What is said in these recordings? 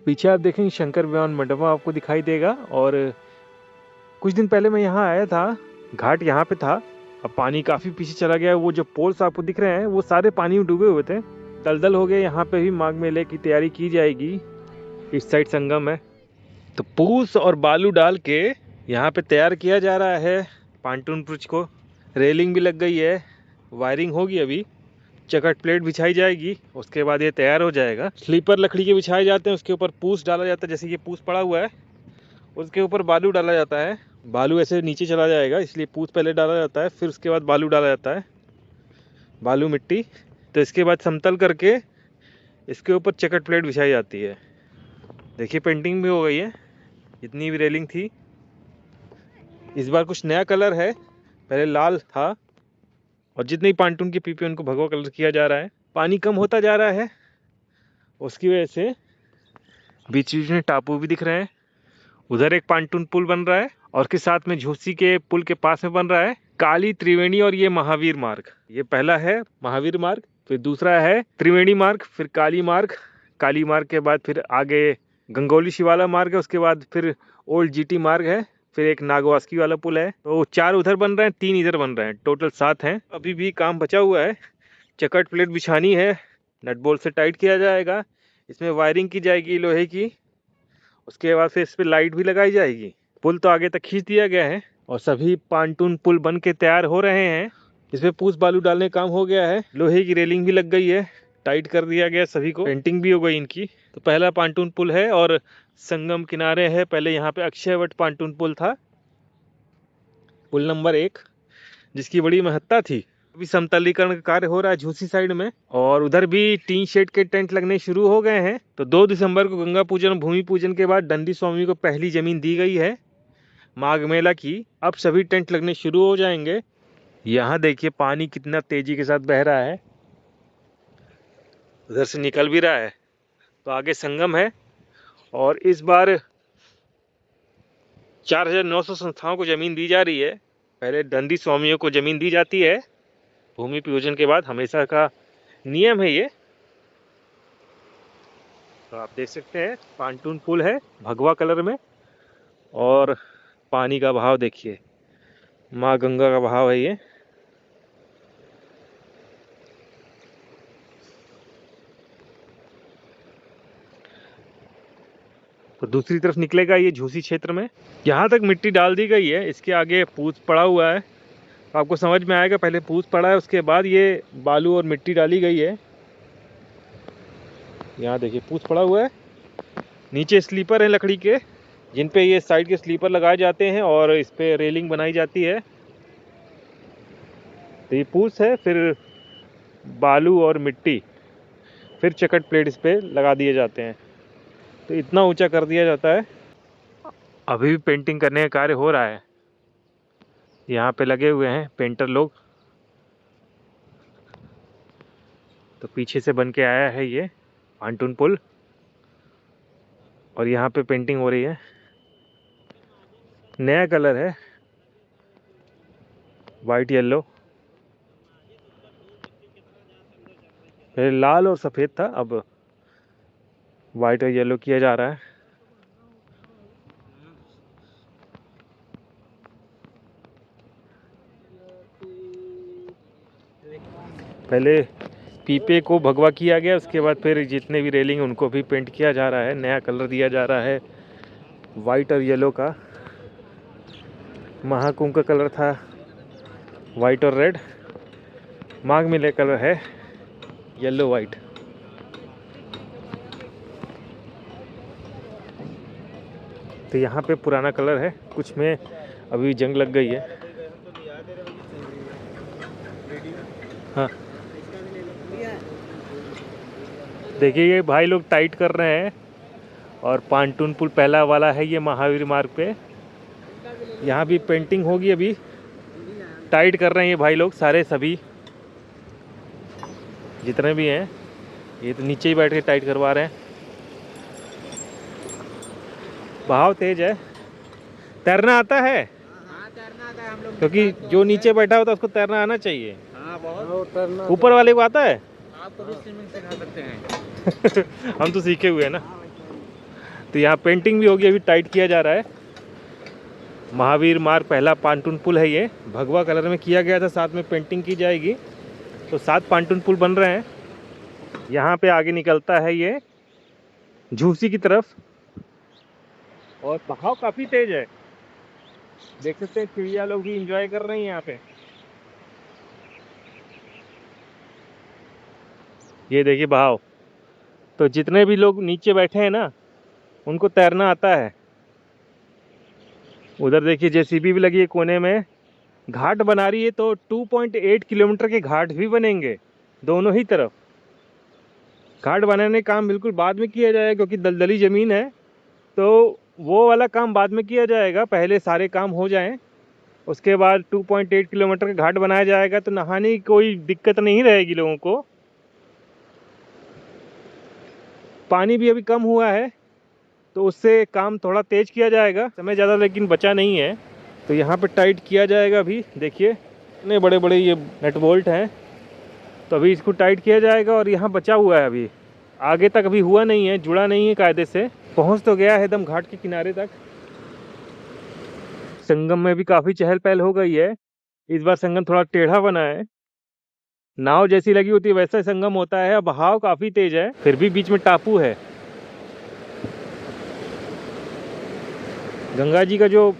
पीछे आप देखेंगे शंकर व्योम मंडपम आपको दिखाई देगा। और कुछ दिन पहले मैं यहाँ आया था, घाट यहाँ पे था। अब पानी काफी पीछे चला गया। वो जो पोल्स आपको दिख रहे हैं वो सारे पानी में डूबे हुए थे, दलदल हो गए। यहाँ पे भी माघ मेले की तैयारी की जाएगी। इस साइड संगम है, तो पूस और बालू डाल के यहाँ पे तैयार किया जा रहा है पांटून ब्रिज को। रेलिंग भी लग गई है, वायरिंग होगी, अभी चकट प्लेट बिछाई जाएगी, उसके बाद ये तैयार हो जाएगा। स्लीपर लकड़ी के बिछाए जाते हैं, उसके ऊपर पूस डाला जाता है। जैसे ये पूस पड़ा हुआ है, उसके ऊपर बालू डाला जाता है। बालू ऐसे नीचे चला जाएगा, इसलिए पूस पहले डाला जाता है, फिर उसके बाद बालू डाला जाता है, बालू मिट्टी। तो इसके बाद समतल करके इसके ऊपर चकट प्लेट बिछाई जाती है। देखिए पेंटिंग भी हो गई है, जितनी भी रेलिंग थी। इस बार कुछ नया कलर है, पहले लाल था। और जितने पांटून के पीपे उनको भगवा कलर किया जा रहा है। पानी कम होता जा रहा है, उसकी वजह से बीच बीच में टापू भी दिख रहे हैं। उधर एक पांटून पुल बन रहा है, और उसके साथ में झूसी के पुल के पास में बन रहा है काली त्रिवेणी और ये महावीर मार्ग। ये पहला है महावीर मार्ग, फिर दूसरा है त्रिवेणी मार्ग, फिर काली मार्ग। काली मार्ग के बाद फिर आगे गंगोली शिवाला मार्ग है, उसके बाद फिर ओल्ड जीटी मार्ग है, फिर एक नागवास्की वाला पुल है। तो 4 उधर बन रहे हैं, 3 इधर बन रहे हैं, टोटल 7 हैं। अभी भी काम बचा हुआ है, चकट प्लेट बिछानी है, नट बोल्ट से टाइट किया जाएगा, इसमें वायरिंग की जाएगी लोहे की। उसके बाद फिर इस पर लाइट भी लगाई जाएगी। पुल तो आगे तक खींच दिया गया है और सभी पांटून पुल बन के तैयार हो रहे हैं। इसमें पूस बालू डालने का काम हो गया है, लोहे की रेलिंग भी लग गई है, टाइट कर दिया गया सभी को, पेंटिंग भी हो गई इनकी। तो पहला पांटून पुल है और संगम किनारे है। पहले यहाँ पे अक्षयवट पांटून पुल था, पुल नंबर 1, जिसकी बड़ी महत्ता थी। अभी समतलीकरण का कार्य हो रहा है झूसी साइड में, और उधर भी टीन शेड के टेंट लगने शुरू हो गए हैं। तो 2 दिसंबर को गंगा पूजन भूमि पूजन के बाद दंडी स्वामी को पहली जमीन दी गई है माघ मेला की। अब सभी टेंट लगने शुरू हो जाएंगे। यहाँ देखिए पानी कितना तेजी के साथ बह रहा है, उधर से निकल भी रहा है। तो आगे संगम है, और इस बार 4900 संस्थाओं को जमीन दी जा रही है। पहले दंडी स्वामियों को जमीन दी जाती है भूमि पूजन के बाद, हमेशा का नियम है ये। तो आप देख सकते हैं पांटून पुल है भगवा कलर में, और पानी का बहाव देखिए, माँ गंगा का बहाव है ये। तो दूसरी तरफ निकलेगा ये झूसी क्षेत्र में। यहाँ तक मिट्टी डाल दी गई है, इसके आगे पूस पड़ा हुआ है। आपको समझ में आएगा, पहले पूस पड़ा है, उसके बाद ये बालू और मिट्टी डाली गई है। यहाँ देखिए पूस पड़ा हुआ है, नीचे स्लीपर है लकड़ी के, जिन पे ये साइड के स्लीपर लगाए जाते हैं, और इस पे रेलिंग बनाई जाती है। तो ये पूस है, फिर बालू और मिट्टी, फिर चकट प्लेट इस पे लगा दिए जाते हैं। तो इतना ऊंचा कर दिया जाता है। अभी भी पेंटिंग करने का कार्य हो रहा है, यहाँ पे लगे हुए हैं पेंटर लोग। तो पीछे से बन के आया है ये पांटून पुल, और यहाँ पे पेंटिंग हो रही है। नया कलर है, वाइट येलो, पहले लाल और सफ़ेद था, अब वाइट और येलो किया जा रहा है। पहले पीपे को भगवा किया गया, उसके बाद फिर जितने भी रेलिंग उनको भी पेंट किया जा रहा है, नया कलर दिया जा रहा है वाइट और येलो का। महाकुंभ का कलर था वाइट और रेड, माघ मेले कलर है येलो वाइट। तो यहाँ पे पुराना कलर है, कुछ में अभी जंग लग गई है। हाँ देखिए ये भाई लोग टाइट कर रहे हैं, और पांटून पुल पहला वाला है ये महावीर मार्ग पे। यहाँ भी पेंटिंग होगी, अभी टाइट कर रहे हैं ये भाई लोग सारे, सभी जितने भी हैं। ये तो नीचे ही बैठ के टाइट करवा रहे हैं। बहाव तेज है। तैरना आता है? हाँ तैरना आता है हम लोग, क्योंकि जो नीचे बैठा होता है उसको तैरना आना चाहिए। हाँ बहुत तैरना। ऊपर वाले को आता है? आपको भी स्विमिंग सिखा सकते हैं। हम तो सीखे हुए हैं ना। तो यहाँ पेंटिंग भी होगी, अभी टाइट किया जा रहा है। महावीर मार्ग पहला पांटून पुल है ये, भगवा कलर में किया गया था, साथ में पेंटिंग की जाएगी। तो 7 पांटून पुल बन रहे हैं। यहाँ पे आगे निकलता है ये झूसी की तरफ, और बहाव काफ़ी तेज है, देख सकते हैं। चिड़िया लोग भी इंजॉय कर रही हैं यहाँ पे। ये देखिए बहाव। तो जितने भी लोग नीचे बैठे हैं ना, उनको तैरना आता है। उधर देखिए जेसीबी भी लगी है कोने में। घाट बना रही है तो 2.8 किलोमीटर के घाट भी बनेंगे दोनों ही तरफ। घाट बनाने का काम बिल्कुल बाद में किया जाएगा, क्योंकि दलदली ज़मीन है, तो वो वाला काम बाद में किया जाएगा। पहले सारे काम हो जाएं, उसके बाद 2.8 किलोमीटर का घाट बनाया जाएगा, तो नहाने की कोई दिक्कत नहीं रहेगी लोगों को। पानी भी अभी कम हुआ है, तो उससे काम थोड़ा तेज़ किया जाएगा। समय ज़्यादा लेकिन बचा नहीं है, तो यहाँ पे टाइट किया जाएगा। अभी देखिए इतने बड़े बड़े ये नट बोल्ट हैं, तो अभी इसको टाइट किया जाएगा। और यहाँ बचा हुआ है, अभी आगे तक अभी हुआ नहीं है, जुड़ा नहीं है कायदे से। पहुँच तो गया है एकदम घाट के किनारे तक। संगम में भी काफ़ी चहल पहल हो गई है। इस बार संगम थोड़ा टेढ़ा बना है, नाव जैसी लगी होती है वैसा संगम होता है। बहाव काफ़ी तेज है, फिर भी बीच में टापू है। गंगा जी का जो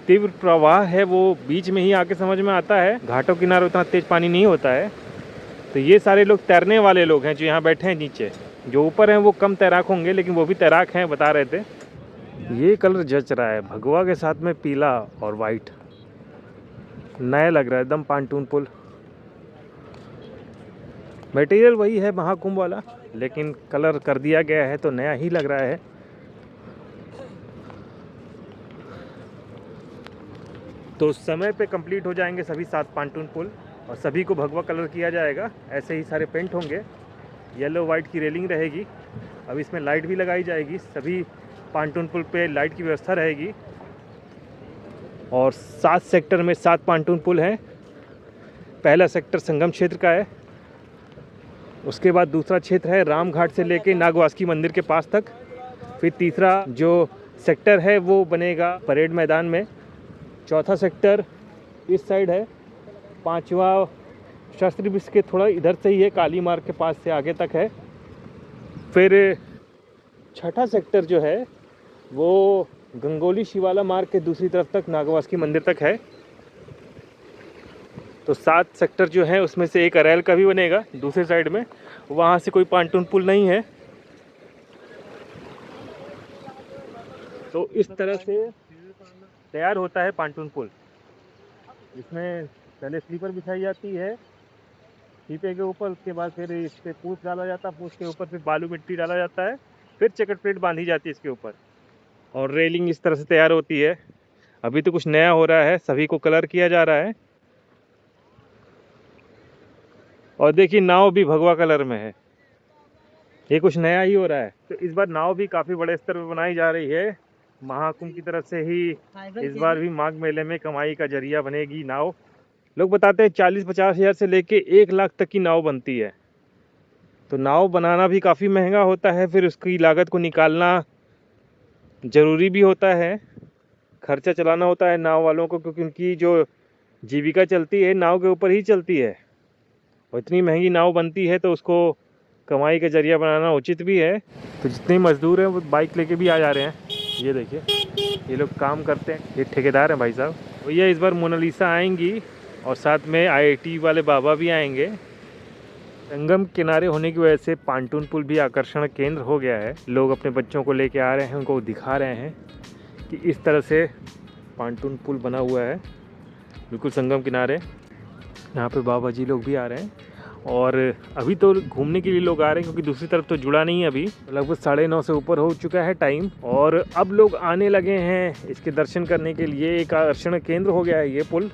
तीव्र प्रवाह है वो बीच में ही आके समझ में आता है। घाटों किनारे उतना तेज पानी नहीं होता है। तो ये सारे लोग तैरने वाले लोग हैं जो यहाँ बैठे हैं नीचे। जो ऊपर हैं वो कम तैराक होंगे, लेकिन वो भी तैराक हैं, बता रहे थे। ये कलर जच रहा है, भगवा के साथ में पीला और वाइट, नया लग रहा है एकदम पांटून पुल। मटेरियल वही है महाकुंभ वाला, लेकिन कलर कर दिया गया है तो नया ही लग रहा है। तो समय पे कंप्लीट हो जाएंगे सभी 7 पांटून पुल, और सभी को भगवा कलर किया जाएगा। ऐसे ही सारे पेंट होंगे। येलो वाइट की रेलिंग रहेगी। अब इसमें लाइट भी लगाई जाएगी। सभी पांटून पुल पे लाइट की व्यवस्था रहेगी। और 7 सेक्टर में 7 पांटून पुल हैं। पहला सेक्टर संगम क्षेत्र का है, उसके बाद दूसरा क्षेत्र है रामघाट से लेके नागवासुकी मंदिर के पास तक। फिर तीसरा जो सेक्टर है वो बनेगा परेड मैदान में। चौथा सेक्टर इस साइड है। पांचवा शास्त्री ब्रिज के थोड़ा इधर से ही है, काली मार्ग के पास से आगे तक है। फिर छठा सेक्टर जो है वो गंगोली शिवाला मार्ग के दूसरी तरफ तक नागवासुकी मंदिर तक है। तो 7 सेक्टर जो है उसमें से एक अरैल का भी बनेगा दूसरे साइड में। वहाँ से कोई पांटून पुल नहीं है। तो इस तरह से तैयार होता है पांटून पुल। इसमें पहले स्लीपर बिछाई जाती है सीपे के ऊपर, उसके बाद फिर इस पर पूछ डाला जाता है, पूछ के ऊपर फिर बालू मिट्टी डाला जाता है, फिर चेकट प्लेट बांधी जाती है इसके ऊपर, और रेलिंग इस तरह से तैयार होती है। अभी तो कुछ नया हो रहा है, सभी को कलर किया जा रहा है। और देखिए नाव भी भगवा कलर में है, ये कुछ नया ही हो रहा है। तो इस बार नाव भी काफ़ी बड़े स्तर पर बनाई जा रही है। महाकुंभ की तरफ से ही इस बार भी माघ मेले में कमाई का जरिया बनेगी नाव। लोग बताते हैं 40-50 हज़ार से लेके 1 लाख तक की नाव बनती है। तो नाव बनाना भी काफ़ी महंगा होता है, फिर उसकी लागत को निकालना ज़रूरी भी होता है। खर्चा चलाना होता है नाव वालों को, क्योंकि उनकी जो जीविका चलती है नाव के ऊपर ही चलती है। और इतनी महंगी नाव बनती है तो उसको कमाई का जरिया बनाना उचित भी है। तो जितने मज़दूर हैं वो बाइक लेके भी आ जा रहे हैं। ये देखिए ये लोग काम करते हैं, ये ठेकेदार हैं भाई साहब। भैया इस बार मोनालिसा आएंगी और साथ में IIT वाले बाबा भी आएंगे। संगम किनारे होने की वजह से पांटून पुल भी आकर्षण केंद्र हो गया है। लोग अपने बच्चों को लेके आ रहे हैं, उनको दिखा रहे हैं कि इस तरह से पांटून पुल बना हुआ है बिल्कुल संगम किनारे। यहाँ पे बाबा जी लोग भी आ रहे हैं, और अभी तो घूमने के लिए लोग आ रहे हैं क्योंकि दूसरी तरफ तो जुड़ा नहीं है अभी। लगभग 9:30 से ऊपर हो चुका है टाइम, और अब लोग आने लगे हैं इसके दर्शन करने के लिए। एक आकर्षण केंद्र हो गया है ये पुल।